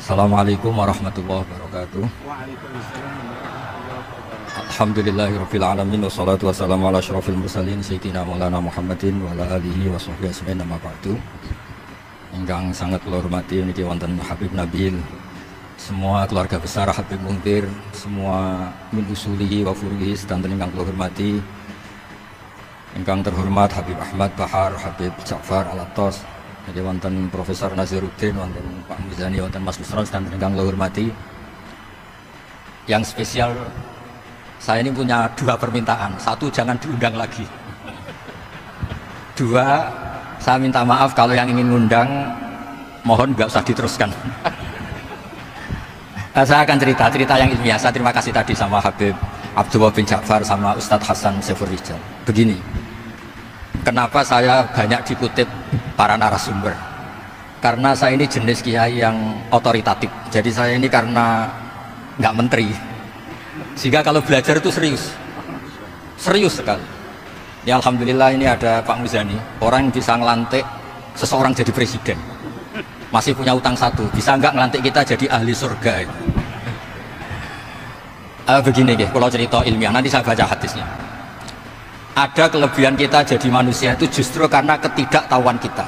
Assalamualaikum warahmatullahi wabarakatuh. Alhamdulillahirabbil alamin wassalatu wassalamu ala asyrofil mursalin sayyidina maulana Muhammadin wa ala alihi wa sahbihi ajmain amma ba'du. Ingkang sangat kula hormati niki wonten Habib Nabil, semua keluarga besar Habib Muntir, semua min usulihi wa furuhi sedanten ingkang kula hormati. Ingkang terhormat Habib Ahmad Bahar, Habib Ja'far Al-Attas, niki wonten Profesor Naziruddin, wonten Pak Muzani, wonten Mas Busron sedanten ingkang kula hormati. Yang spesial, saya ini punya dua permintaan. Satu, jangan diundang lagi. Dua, saya minta maaf kalau yang ingin ngundang, mohon nggak usah diteruskan. Saya akan cerita yang ilmiah. Saya terima kasih tadi sama Habib Abdullah bin Ja'far sama Ustadz Hasan Saifur Rijal. Begini, kenapa saya banyak dikutip para narasumber? Karena saya ini jenis kiai yang otoritatif. Jadi saya ini karena nggak menteri, sehingga kalau belajar itu serius sekali. Ya alhamdulillah ini ada Pak Muzani, orang yang bisa ngelantik seseorang jadi presiden. Masih punya utang satu, bisa nggak ngelantik kita jadi ahli surga? Begini deh, kalau cerita ilmiah, nanti saya baca hadisnya. Ada kelebihan kita jadi manusia itu justru karena ketidaktahuan kita.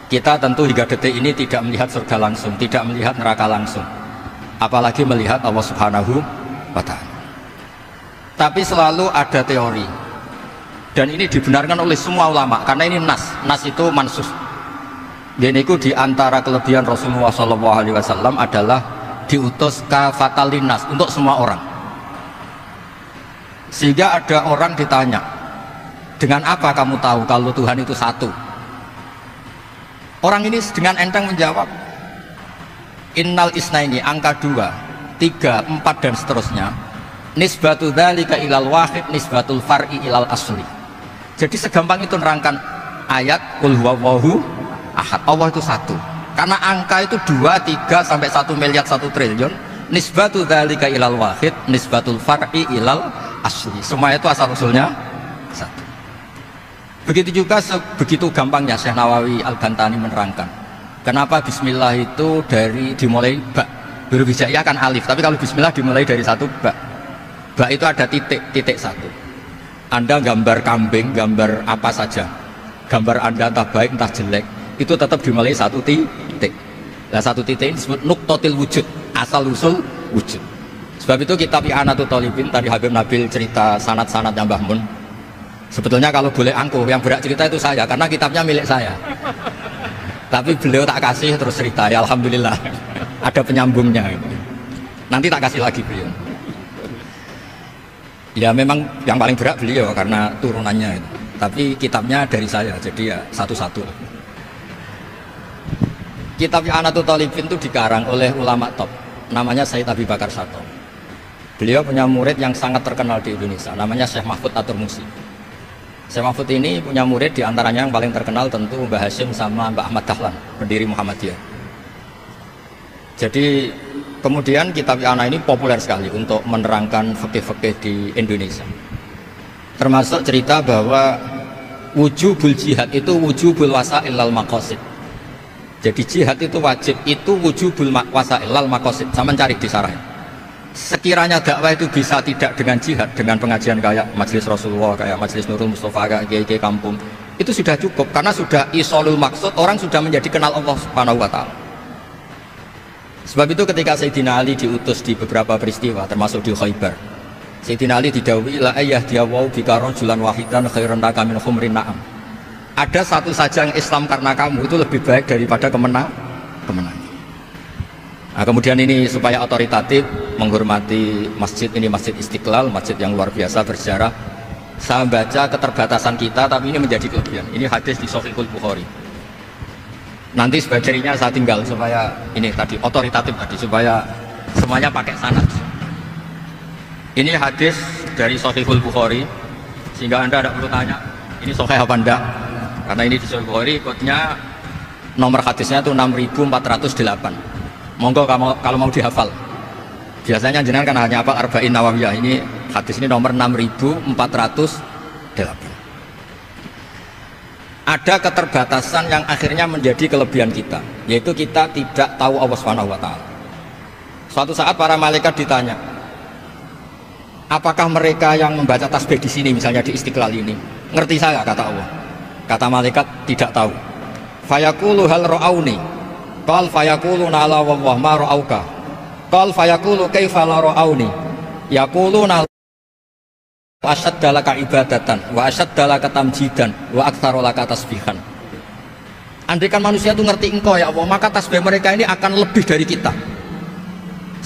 Kita tentu hingga detik ini tidak melihat surga langsung, tidak melihat neraka langsung, apalagi melihat Allah Subhanahu wa Ta'ala. Tapi selalu ada teori, dan ini dibenarkan oleh semua ulama karena ini nas itu mansus. Dan itu diantara kelebihan Rasulullah SAW adalah diutus kafatan linnas, untuk semua orang. Sehingga ada orang ditanya, dengan apa kamu tahu kalau Tuhan itu satu? Orang ini dengan enteng menjawab, innal isnaini, angka 2, 3, 4 dan seterusnya, nisbatu dzalika ilal wahid nisbatul far'i ilal asli. Jadi segampang itu nerangkan ayat qul huwallahu ahad, Allah itu satu. Karena angka itu 2, 3 sampai 1 miliar 1 triliun, nisbatu dzalika ilal wahid nisbatul far'i ilal asli. Semua itu asal usulnya satu. Begitu juga begitu gampangnya Syekh Nawawi Al-Bantani menerangkan kenapa bismillah itu dimulai ba. Berbicara kan alif, tapi kalau bismillah dimulai dari satu ba. Ba itu ada titik satu. Anda gambar kambing, gambar apa saja, gambar Anda entah baik entah jelek, itu tetap dimulai satu titik. Nah satu titik ini disebut nuqtatil wujud, asal usul wujud. Sebab itu kitab I'anatul Thalibin, tadi Habib Nabil cerita sanad-sanadnya Mbah Mun. Sebetulnya kalau boleh angkuh, yang berak cerita itu saya, karena kitabnya milik saya. Tapi beliau tak kasih terus cerita, ya alhamdulillah ada penyambungnya. Nanti tak kasih lagi beliau. Ya memang yang paling berat beliau karena turunannya itu. Tapi kitabnya dari saya, jadi ya satu-satu. Kitab I'anatul Thalibin itu dikarang oleh ulama top, namanya Sayyid Abi Bakar Sato. Beliau punya murid yang sangat terkenal di Indonesia, namanya Syekh Mahfud At-Turmusi. Syekh Mahfud ini punya murid diantaranya yang paling terkenal tentu Mbah Hashim sama Mbah Ahmad Dahlan, pendiri Muhammadiyah. Jadi kemudian kitab I'anah ini populer sekali untuk menerangkan fikih-fikih di Indonesia. Termasuk cerita bahwa wujubul jihad itu wujubul wasa'il lal maqasid. Jadi jihad itu wajib, itu wujubul wasa'il lal maqasid. Saya mencari di sarah. Sekiranya dakwah itu bisa tidak dengan jihad, dengan pengajian kayak Majelis Rasulullah, kayak Majelis Nurul Mustafa, kayak kiai kampung, itu sudah cukup karena sudah isolul maksud, orang sudah menjadi kenal Allah Subhanahu wa Ta'ala. Sebab itu ketika Sayyidina Ali diutus di beberapa peristiwa termasuk di Khaybar, Sayyidina Ali didhawuhi la ayyahdiyawu bika rajulan wahidan khairan laka min humrin na'am. Ada satu saja yang Islam karena kamu itu lebih baik daripada kemenangan. Nah, kemudian ini supaya otoritatif menghormati masjid ini, Masjid Istiqlal, masjid yang luar biasa bersejarah. Saya baca keterbatasan kita, tapi ini menjadi kelebihan. Ini hadis di Shahihul Bukhari. Nanti sebagainya saya tinggal supaya ini tadi otoritatif tadi, supaya semuanya pakai sanad. Ini hadis dari Shahihul Bukhari, sehingga Anda tidak perlu tanya ini sahih apa enggak, karena ini di Shahihul Bukhari, kodenya nomor hadisnya itu 6408. Monggo kalau mau dihafal. Biasanya jenengan kan hanya apa Arba'in Nawawiyah. Ini hadis ini nomor 6408. Ada keterbatasan yang akhirnya menjadi kelebihan kita, yaitu kita tidak tahu Allah Subhanahu wa Ta'ala. Suatu saat para malaikat ditanya, apakah mereka yang membaca tasbih di sini, misalnya di Istiqlal ini, ngerti saya? Kata Allah. Kata malaikat, tidak tahu. Fayaqulu hal ra'auni. Qal fayaqulu nala wallah ma ra'auka. Qal fayaqulu kaifa la ra'auni. Yaquluna wa asyadda laka ibadatan wa asyadda laka tamjidan wa aktsara laka tasbihan. Andaikan manusia itu ngerti engkau ya Allah, maka tasbih mereka ini akan lebih dari kita.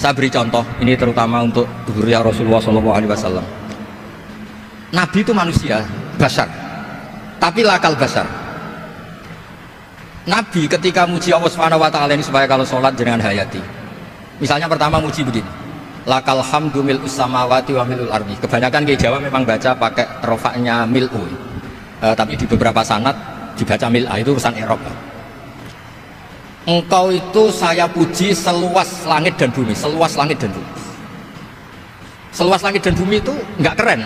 Saya beri contoh, ini terutama untuk dzurriyyah Rasulullah SAW. Nabi itu manusia, basar, tapi lakal basar. Nabi ketika muji Allah SWT ini supaya kalau sholat jangan hayati. Misalnya pertama muji begini, lakal hamdu mil'us samawati wa mil'ul ardi. Kebanyakan ke Jawa memang baca pakai rofaknya mil'u, tapi di beberapa sanad dibaca mil'ah, itu urusan Eropa. Engkau itu saya puji seluas langit dan bumi, seluas langit dan bumi. Seluas langit dan bumi itu nggak keren,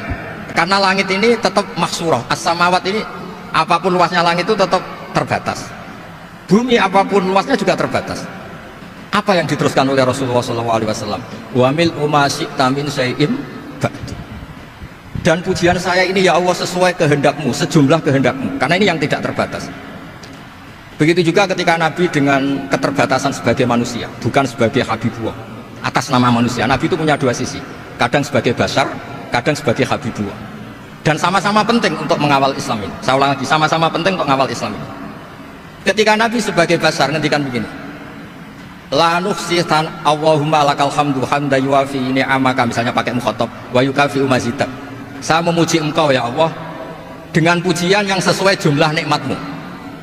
karena langit ini tetap maksurah, as-samawat ini apapun luasnya langit itu tetap terbatas, bumi apapun luasnya juga terbatas. Apa yang diteruskan oleh Rasulullah SAW? Wa mil'u ma syi'ta min syai'in ba'di. Dan pujian saya ini ya Allah sesuai kehendakmu, sejumlah kehendakmu, karena ini yang tidak terbatas. Begitu juga ketika Nabi dengan keterbatasan sebagai manusia, bukan sebagai Habibullah, atas nama manusia. Nabi itu punya dua sisi, kadang sebagai basar, kadang sebagai Habibullah, dan sama-sama penting untuk mengawal Islam ini. Saya ulang lagi, sama-sama penting untuk mengawal Islam ini. Ketika Nabi sebagai basar ngendikan begini, la nuhsitan Allahumma lakal hamdu hamda yuwafi ni'amaka, misalnya pakai mukhatab, wa yukafi umazidak. Saya memuji engkau ya Allah dengan pujian yang sesuai jumlah nikmatmu,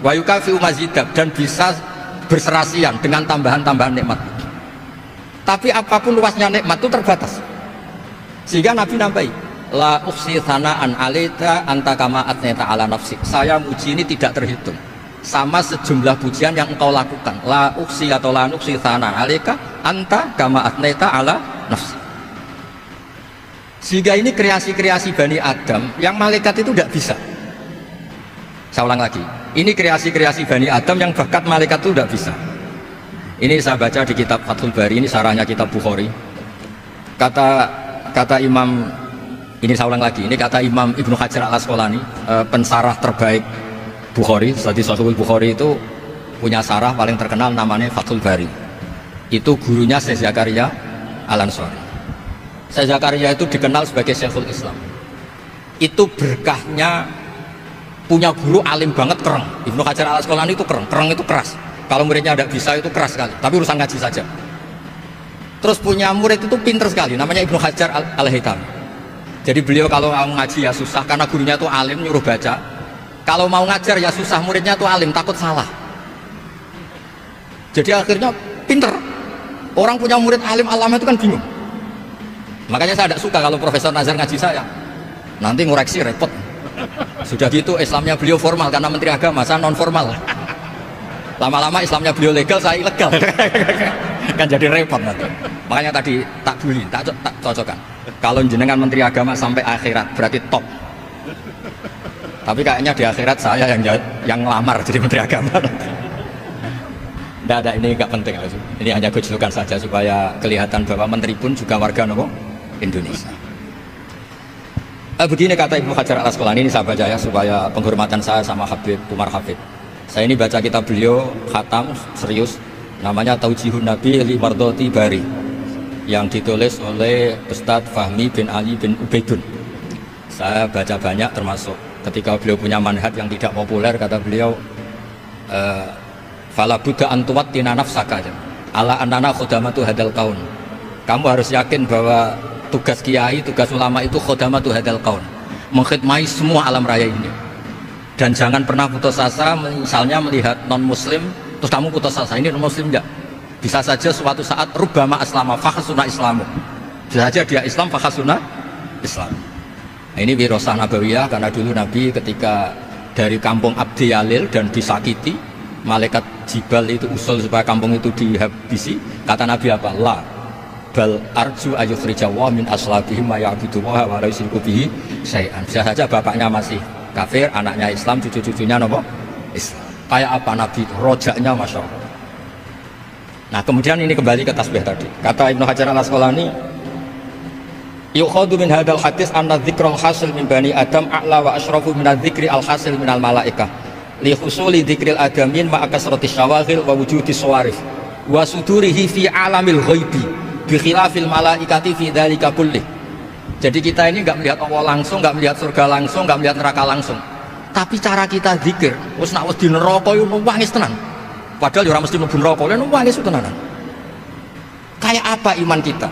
wa yukafi umazidak, dan bisa berserasian dengan tambahan-tambahan nikmat. Tapi apapun luasnya nikmat itu terbatas, sehingga Nabi nambahi, la ukhsi thana'an alaika anta kama atneta ala nafsi. Saya muji ini tidak terhitung, sama sejumlah pujian yang engkau lakukan. La uksi atau la nuksi thana alaika anta kama atneta ala nafsi. Sehingga ini kreasi-kreasi Bani Adam yang malaikat itu tidak bisa. Saya ulang lagi, ini kreasi-kreasi Bani Adam yang bakat malaikat itu tidak bisa. Ini saya baca di kitab Fathul Bari, ini sarahnya kitab Bukhari. Kata Imam, ini saya ulang lagi, ini kata Imam Ibnu Hajar al-Asqalani, pensarah terbaik Bukhari. Tadi Sahih Bukhari itu punya sarah paling terkenal namanya Fathul Bari. Itu gurunya Syekh Zakaria Al-Ansari. Syekh Zakaria itu dikenal sebagai Syekhul Islam. Itu berkahnya punya guru alim banget, keren. Ibnu Hajar Al-Asqalani itu keren, keren itu keras. Kalau muridnya tidak bisa itu keras sekali, tapi urusan ngaji saja. Terus punya murid itu pinter sekali, namanya Ibnu Hajar Al-Haytami. Jadi beliau kalau mau ngaji ya susah, karena gurunya itu alim nyuruh baca. Kalau mau ngajar ya susah, muridnya tuh alim, takut salah. Jadi akhirnya pinter. Orang punya murid alim alama itu kan bingung. Makanya saya tidak suka kalau Profesor Nazar ngaji saya, nanti ngoreksi repot. Sudah gitu Islamnya beliau formal karena Menteri Agama, saya non formal. Lama-lama Islamnya beliau legal, saya ilegal. Kan jadi repot nanti. Makanya tadi tak bully, tak cocokkan. Kalau jenengan Menteri Agama sampai akhirat berarti top. Tapi kayaknya di akhirat saya yang ngelamar jadi Menteri Agama. Tidak ada, ini nggak penting. Ini hanya gojlokan saja supaya kelihatan bahwa Menteri pun juga warga Indonesia. Begini kata Ibnu Hajar Al-Asqalani, ini saya baca ya supaya penghormatan saya sama Habib Umar Hafid. Saya ini baca kitab beliau khatam serius, namanya Taujihun Nabi li Mardhati Bari, yang ditulis oleh Ustadz Fahmi bin Ali bin Ubaidun. Saya baca banyak, termasuk ketika beliau punya manhaj yang tidak populer, kata beliau, fala budda antuwattina nafsaka ala annana khodamatu hadal kaun. Kamu harus yakin bahwa tugas kiai, tugas ulama itu khodamatu hadal kaun, mengkhidmati semua alam raya ini. Dan jangan pernah putus asa, misalnya melihat non muslim terus kamu putus asa, ini non muslim enggak. Bisa saja suatu saat rubbama aslama fakhasuna islamu, bisa saja dia Islam fakhasuna Islam. Nah, ini wirasah nabawiyah, karena dulu Nabi ketika dari kampung Abdi Yalil dan disakiti, malaikat Jibal itu usul supaya kampung itu dihabisi. Kata Nabi apa? La bal arju ayukhrijawa min aslabihim ma ya'budullaha wa la yusyriku bihi syai'an. Bisa saja bapaknya masih kafir, anaknya Islam, cucu-cucunya Islam. Kayak apa Nabi itu? Rojaknya Masya Allah. Nah kemudian ini kembali ke tasbih tadi. Kata Ibnu Hajar al-Asqalani, yukhadu min hadal hadis anna dzikrul hasil min bani adam a'la wa asyrafu min dzikri al hasil min al malaikah li husuli dzikril adamin ma akasrati syawaghil wa wujudi sawarif wa sudurihi fi alamil ghaibi bi khilafil malaikati fi dzalika kullih. Jadi kita ini enggak melihat Allah langsung, enggak melihat surga langsung, enggak melihat neraka langsung. Tapi cara kita zikir, wis nek wis di neraka yo nangis tenan. Padahal yo ora mesti mlebu neraka, lha nangis tenanan. Kayak apa iman kita?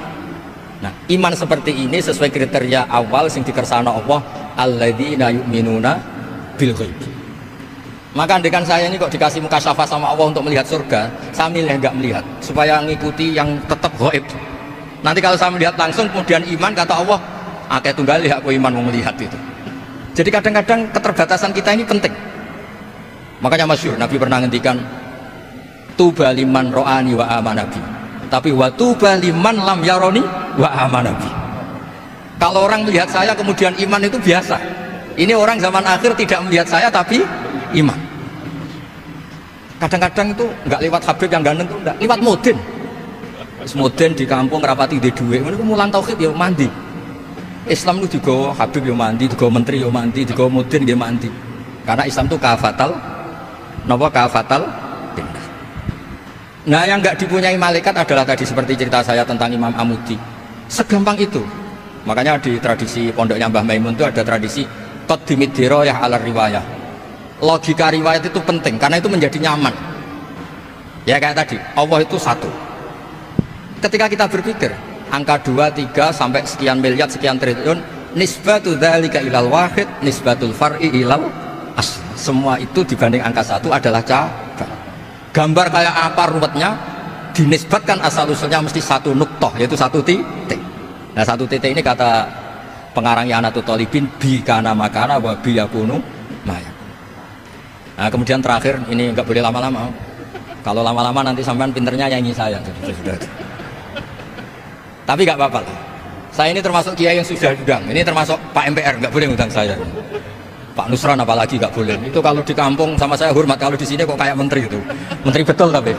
Nah, iman seperti ini sesuai kriteria awal sing dikersana Allah, alladzina yu'minuna bil ghaib. Maka andekan saya ini kok dikasih mukasyafah sama Allah untuk melihat surga, saya milih enggak melihat supaya ngikuti yang tetap ghaib. Nanti kalau saya melihat langsung kemudian iman, kata Allah, akeh tunggal ya aku iman mau melihat itu. Jadi kadang-kadang keterbatasan kita ini penting. Makanya masyhur Nabi pernah ngendikan tuba liman ro'ani wa amanabi. Tapi wa tuba liman lam yaroni wa amanabi. Kalau orang melihat saya kemudian iman itu biasa. Ini orang zaman akhir tidak melihat saya tapi iman. Kadang-kadang itu enggak lewat Habib yang ganteng itu enggak, lewat Mudin. Mudin di kampung rapati di duit, ini mulan tauhid ya mandi. Islam itu juga Habib ya mandi, juga menteri ya mandi, juga Mudin ya mandi. Karena Islam itu kafatal, napa kafatal pindah. Nah yang enggak dipunyai malaikat adalah tadi seperti cerita saya tentang Imam Amudi. Segampang itu. Makanya di tradisi pondoknya Mbah Maimun itu ada tradisi qaddimid dirayah ala riwayah. Logika riwayat itu penting karena itu menjadi nyaman. Ya kayak tadi, Allah itu satu. Ketika kita berpikir angka 2, 3 sampai sekian miliar, sekian triliun, nisbatu dzalika ilal wahid, nisbatul far'i ilal asl. Semua itu dibanding angka 1 adalah cabang. Gambar kayak apa ruwetnya dinisbatkan asal usulnya mesti satu nuktoh, yaitu satu titik. Nah satu titik ini kata pengarang I'anatul Thalibin, bi kana makana wa bi yakunu maya. Nah kemudian terakhir ini enggak boleh lama-lama. Kalau lama-lama nanti sampean pinternya nyanyi saya. Jadi sudah. Tapi nggak apa-apa. Saya ini termasuk kiai yang sudah diundang. Ini termasuk Pak MPR, nggak boleh ngundang saya. Pak Nusron apalagi nggak boleh. Itu kalau di kampung sama saya hormat, kalau di sini kok kayak menteri itu. Menteri betul tapi.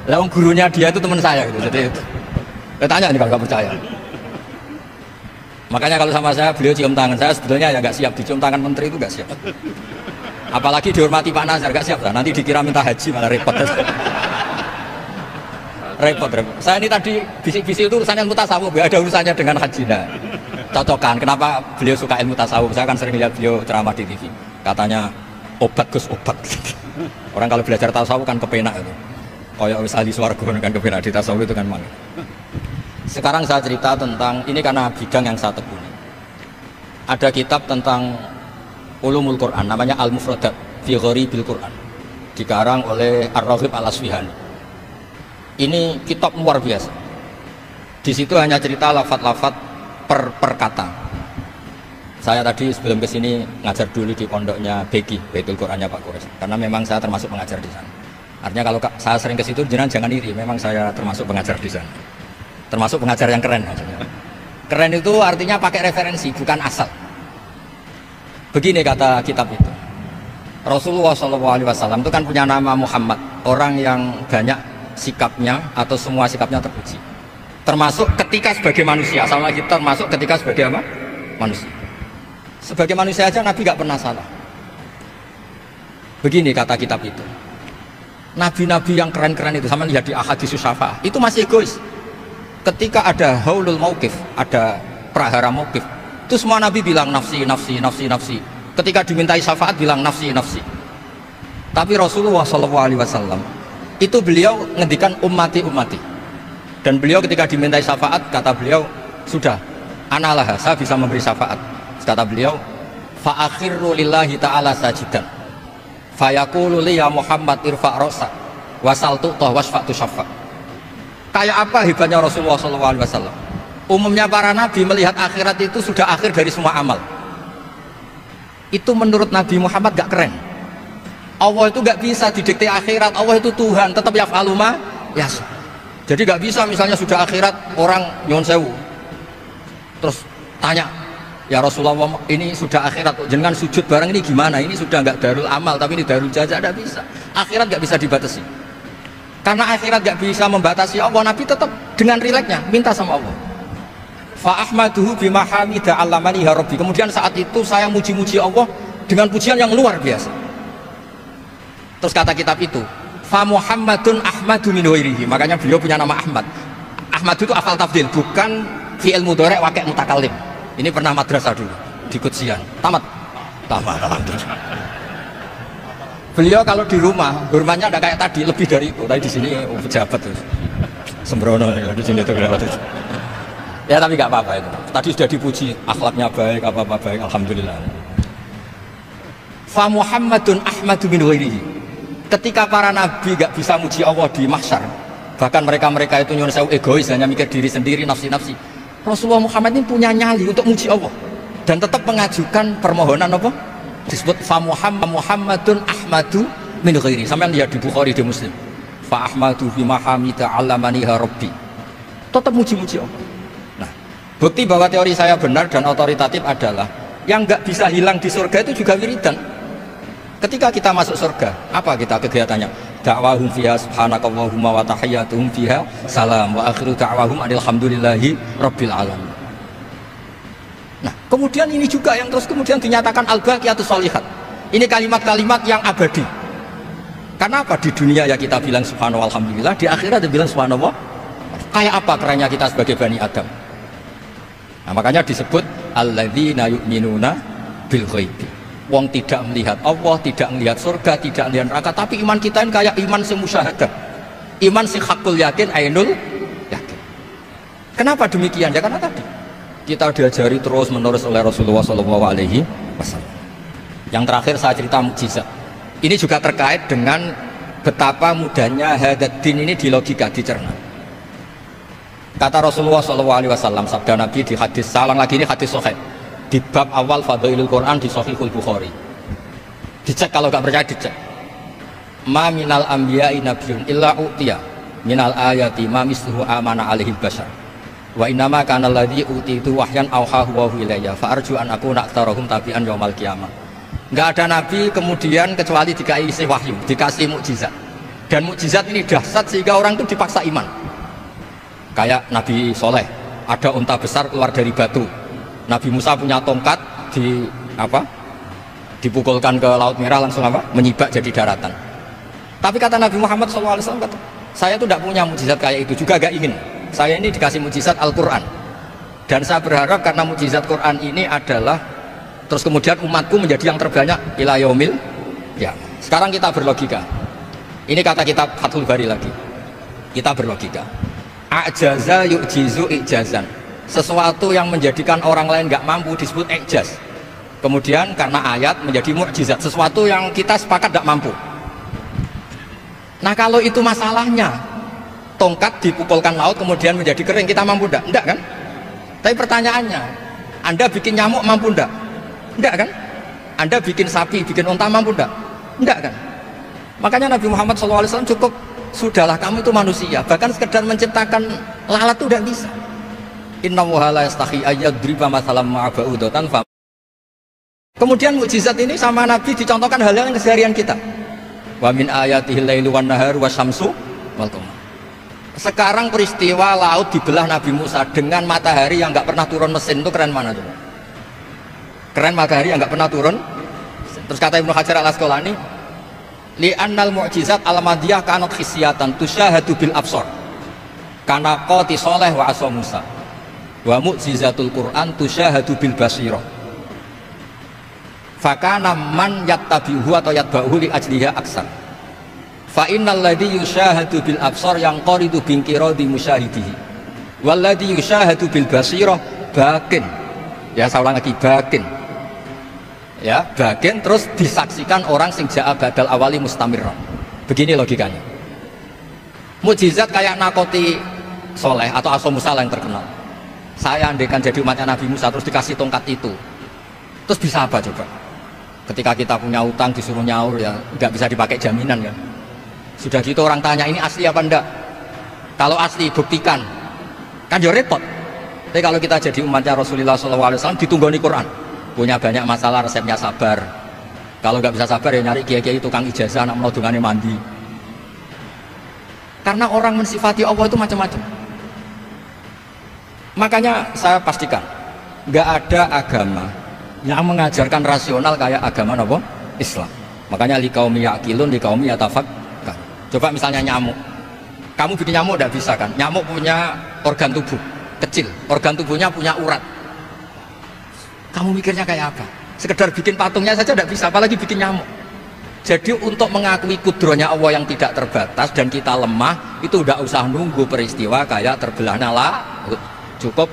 Lalu gurunya dia itu teman saya gitu. Jadi tanya nih kalau nggak percaya. Makanya kalau sama saya beliau cium tangan, saya sebetulnya ya nggak siap dicium tangan menteri itu nggak siap. Apalagi dihormati Pak Nazar nggak siap. Nanti dikira minta haji malah repot. Repot. Saya ini tadi bisik-bisik itu urusannya ilmu tasawuf, ya ada urusannya dengan haji. Nah, cocokan. Kenapa beliau suka ilmu tasawuf? Saya kan sering lihat beliau ceramah di TV. Katanya obat Gus obat. Orang kalau belajar tasawuf kan kepenak itu. Kayak wis ahli swarga kan kepenak di tasawuf itu kan mang. Sekarang saya cerita tentang ini karena bidang yang saya tekuni. Ada kitab tentang ulumul Quran namanya Al-Mufradat fi Gharibil Quran. Dikarang oleh Ar-Raghib Al-Asfihani. Ini kitab luar biasa. Di situ hanya cerita lafat-lafat per kata. Saya tadi sebelum kesini ngajar dulu di pondoknya Beki, Baitul Qurannya Pak Kures. Karena memang saya termasuk pengajar di sana. Artinya kalau saya sering ke situ, jangan iri. Memang saya termasuk pengajar di sana. Termasuk pengajar yang keren maksudnya. Keren itu artinya pakai referensi, bukan asal. Begini kata kitab itu. Rasulullah SAW itu kan punya nama Muhammad, orang yang banyak sikapnya atau semua sikapnya terpuji, termasuk ketika sebagai manusia. Sama lagi termasuk ketika sebagai apa? Manusia. Sebagai manusia aja Nabi gak pernah salah. Begini kata kitab itu, nabi-nabi yang keren-keren itu, sama lihat di Ahaditsus Syafa'ah, itu masih egois. Ketika ada haulul mauqif, ada prahara mauqif, itu semua nabi bilang nafsi, nafsi, nafsi, nafsi. Ketika dimintai syafaat bilang nafsi, nafsi. Tapi Rasulullah SAW itu beliau ngendikan ummati ummati, dan beliau ketika dimintai syafaat kata beliau sudah analah saya bisa memberi syafaat. Kata beliau fa akhirru lillahi ta'ala sajidan fayaqulu li ya Muhammad irfa' ra'sak wasal tu'tah wasfa'tu syafa'. Kayak apa hebatnya Rasulullah SAW? Umumnya para nabi melihat akhirat itu sudah akhir dari semua amal. Itu menurut Nabi Muhammad gak keren. Allah itu gak bisa didikte akhirat. Allah itu Tuhan, tetap yaf'alu ma yasha. Jadi gak bisa misalnya sudah akhirat orang nyuwun sewu terus tanya, ya Rasulullah ini sudah akhirat, jangan sujud bareng ini gimana? Ini sudah gak darul amal tapi ini darul jaza. Gak bisa. Akhirat gak bisa dibatasi. Karena akhirat gak bisa membatasi Allah, Nabi tetap dengan rileksnya minta sama Allah. Fa ahmaduhu bima hamida 'allamani rabbi. Kemudian saat itu saya muji-muji Allah dengan pujian yang luar biasa. Terus kata kitab itu, fa Muhammadun ahmadu min ghairihi. Makanya beliau punya nama Ahmad. Ahmad itu afal tafdil, bukan fi'il mudhari' waqi' mutakallim. Ini pernah madrasah dulu di Kutsian. Tamat. Alhamdulillah. Beliau kalau di rumah, hormatnya ada kayak tadi, lebih dari itu. Tadi di sini pejabat tuh, sembrono di sini tuh kelewat. Ya tapi nggak apa-apa itu. Tadi sudah dipuji, akhlaknya baik, apa-apa baik, alhamdulillah. Fa Muhammadun ahmadu min ghairihi. Ketika para nabi nggak bisa muji Allah di mahsyar, bahkan mereka itu nyuruh saya egois, hanya mikir diri sendiri, nafsi-nafsi. Rasulullah Muhammad ini punya nyali untuk muji Allah dan tetap mengajukan permohonan apa? Disebut fa Muhammadun ahmadu min ghairi. Sampai lihat di Bukhari, di Muslim. Fa ahmadu bima hamida 'allamani rabbi. Tetap muji-muji Allah. Nah, bukti bahwa teori saya benar dan otoritatif adalah yang nggak bisa hilang di surga itu juga wiridan. Ketika kita masuk surga, apa kita kegiatannya? Da'wahum fiha subhanakallahumma wa tahiyyatuhum fiha salam wa akhiru da'wahum alhamdulillahi rabbil alamin. Nah, kemudian ini juga yang terus kemudian dinyatakan al-baqiyatus sholihat. Ini kalimat-kalimat yang abadi. Karena apa? Di dunia ya kita bilang subhanallah alhamdulillah, di akhirat dia bilang subhanallah. Kayak apa kerennya kita sebagai Bani Adam? Nah, makanya disebut alladzina yu'minuna bil ghaibi. Wong tidak melihat Allah, tidak melihat surga, tidak melihat neraka, tapi iman kita ini kayak iman semusyahadah. Iman si hakul yakin, ainul yakin. Kenapa demikian? Ya karena tadi kita diajari terus menerus oleh Rasulullah SAW. Yang terakhir saya cerita mukjizat. Ini juga terkait dengan betapa mudahnya hadat din ini di logika, dicerna. Kata Rasulullah SAW, sabda Nabi di hadis, salang lagi ini hadis sahih di bab awal Fadailul Quran di Sahihul Bukhari. Dicek kalau nggak percaya dicek. Ma minal anbiya'i nabiyyun illa utiya minal ayati ma misluhu amana alaihil bashar. Wa innama kana alladzi utitu wahyan auhahu wa ilayya fa arju an akuna aktsarahum tabi'an yaumal qiyamah. Enggak ada nabi kemudian kecuali dikasih wahyu, dikasih mukjizat. Dan mukjizat ini dahsyat sehingga orang itu dipaksa iman. Kayak Nabi Soleh, ada unta besar keluar dari batu. Nabi Musa punya tongkat dipukulkan ke Laut Merah langsung menyibak jadi daratan. Tapi kata Nabi Muhammad SAW, saya tuh tidak punya mukjizat kayak itu, juga gak ingin. Saya ini dikasih mukjizat Al-Quran, dan saya berharap karena mukjizat Quran ini adalah terus kemudian umatku menjadi yang terbanyak ila yaumil ya. Sekarang kita berlogika, ini kata kitab Fathul Bari lagi, kita berlogika a'jaza yu'jizu i'jazan, sesuatu yang menjadikan orang lain nggak mampu disebut i'jaz, kemudian karena ayat menjadi mukjizat, sesuatu yang kita sepakat nggak mampu. Nah kalau itu masalahnya, tongkat dipukulkan laut kemudian menjadi kering, kita mampu enggak? Enggak kan? Tapi pertanyaannya, Anda bikin nyamuk mampu enggak? Enggak kan? Anda bikin sapi, bikin unta mampu enggak? Enggak kan? Makanya Nabi Muhammad SAW cukup, sudahlah kamu itu manusia, bahkan sekedar menciptakan lalat itu enggak bisa. Innallaha la yastahi ayyadriba mathalan ma'a ba'udatan. Kemudian mukjizat ini sama Nabi dicontohkan hal-hal yang keseharian kita. Wa min ayatihil lailu wan nahar wasyamsu wal qamar. Sekarang peristiwa laut dibelah Nabi Musa dengan matahari yang nggak pernah turun mesin, itu keren mana tuh? Keren matahari yang nggak pernah turun. Terus kata Ibnu Hajar Al Asqalani, li'annal mu'jizat al-madiyah kanat khisyatan tusyahadu bil absor. Kana qati Shalih wa asa Musa. Wa mu'jizatul Quran tusyahadu bil basirah. Fakana man yattabi'uhu atau yatba'uhu li ajliha aksar. Fa innal ladzi yusyahadu bil absar yang qaridu bingkiradi musyahidihi wal ladzi yusyahadu bil basirah bakin. Ya saya ulang lagi, bakin. Ya, bakin terus disaksikan orang sing ja'a badal awali mustamirran. Begini logikanya. Mukjizat kayak nakoti Soleh atau Asa Musa yang terkenal. Saya andaikan jadi umatnya Nabi Musa terus dikasih tongkat itu, terus bisa apa coba? Ketika kita punya utang disuruh nyaur, ya nggak bisa dipakai jaminan kan. Sudah gitu orang tanya ini asli apa enggak, kalau asli buktikan, kan ya repot. Tapi kalau kita jadi umatnya Rasulullah SAW ditunggoni Quran, punya banyak masalah resepnya sabar. Kalau nggak bisa sabar ya nyari kiai-kiai tukang ijazah anak menodongannya mandi. Karena orang mensifati Allah itu macam-macam. Makanya saya pastikan nggak ada agama yang mengajarkan rasional kayak agama apa? Islam. Makanya liqaumi yaqilun liqaumi yatafakkarun. Coba misalnya nyamuk. Kamu bikin nyamuk tidak bisa kan? Nyamuk punya organ tubuh kecil, organ tubuhnya punya urat. Kamu mikirnya kayak apa? Sekedar bikin patungnya saja tidak bisa, apalagi bikin nyamuk. Jadi untuk mengakui kudronya Allah yang tidak terbatas dan kita lemah, itu tidak usah nunggu peristiwa kayak terbelahnya laut. Cukup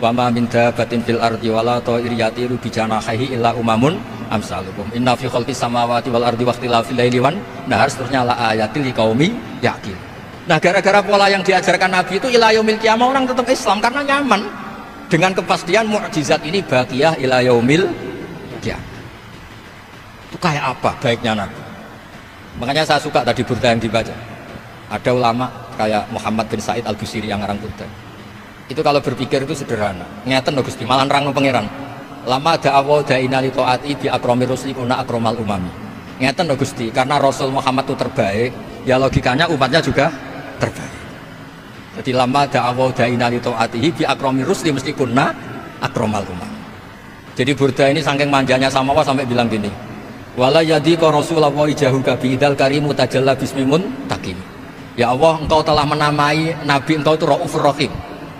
wama min dabatin fil ardi wala ta'ir yatiru bi janahihi illa umamun amsalukum inna fi khalqis samawati wal ardi waqtilafil laili wan nahar, seterusnya la ayatil liqaumi yaqil. Nah, gara-gara pola yang diajarkan Nabi itu ila yaumil qiyamah orang tetap Islam karena nyaman dengan kepastian mukjizat ini baqiyah ila yaumil qiyamah. Itu kayak apa baiknya Nabi. Makanya saya suka tadi burda yang dibaca. Ada ulama kayak Muhammad bin Said Al-Busiri yang ngarang burda. Itu kalau berpikir itu sederhana. Ngeten lho Gusti, malah nerangno pangeran. Lama da'awa da'ina li ta'ati bi akramir rusli kuna akramal umami. Ngeten lho Gusti, karena Rasul Muhammad itu terbaik, ya logikanya umatnya juga terbaik. Jadi lama da'awa da'ina li ta'atihi bi akramir rusli mesti kuna akramal umami. Jadi burda ini saking manjanya sama Allah sampai bilang gini. Wala yadika Rasulullah ijahuka biidal karimu tajalla bismimun takim. Ya Allah, engkau telah menamai Nabi engkau itu Raufur Rahim,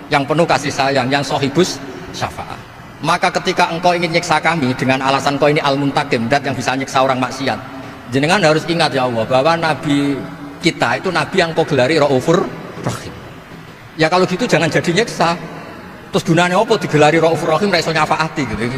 yang penuh kasih sayang, yang sohibus syafa'ah. Maka ketika engkau ingin nyiksa kami dengan alasan engkau ini al-muntakim, dat yang bisa nyiksa orang maksiat, jenengan harus ingat ya Allah bahwa Nabi kita itu Nabi yang kau gelari Raufur Rahim. Ya kalau gitu jangan jadi nyiksa. Terus gunanya apa digelari Raufur Rahim raiso nyafaati gitu.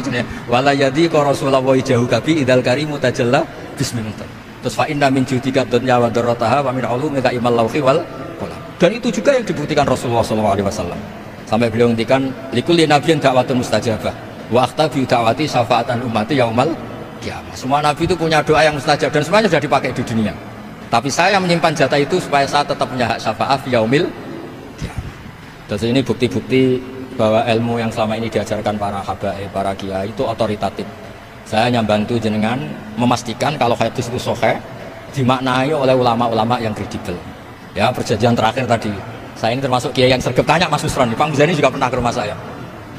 Wala yadika Rasulullah ijahuka biidal karimu tajalla bismillah. Terus fa inna min judika dunya wa darrataha wa min ulumika imal lauhi wal qalam. Dan itu juga yang dibuktikan Rasulullah SAW. Sampai beliau ngendikan likulli nabiyyin da'watun mustajabah wa akhtabi da'wati syafaatan ummati yaumal qiyamah. Semua nabi itu punya doa yang mustajab dan semuanya sudah dipakai di dunia. Tapi saya menyimpan jatah itu supaya saya tetap punya hak syafaat fi yaumil qiyamah. Terus ini bukti-bukti bahwa ilmu yang selama ini diajarkan para habaib, para kiai itu otoritatif. Saya hanya bantu jenengan memastikan kalau hadis itu sahih dimaknai oleh ulama-ulama yang kredibel. Ya, perjanjian terakhir tadi, saya ini termasuk kiai yang sergap. Tanya Mas Usron, Pak Muzani juga pernah ke rumah saya.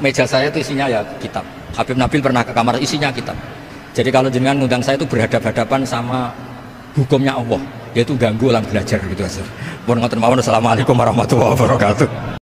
Meja saya itu isinya ya kitab. Habib Nabil pernah ke kamar, isinya kitab. Jadi kalau jenengan ngundang saya itu berhadapan-hadapan sama hukumnya Allah, yaitu ganggu orang belajar gitu aja. Mohon ngoten mawon, assalamualaikum warahmatullahi wabarakatuh.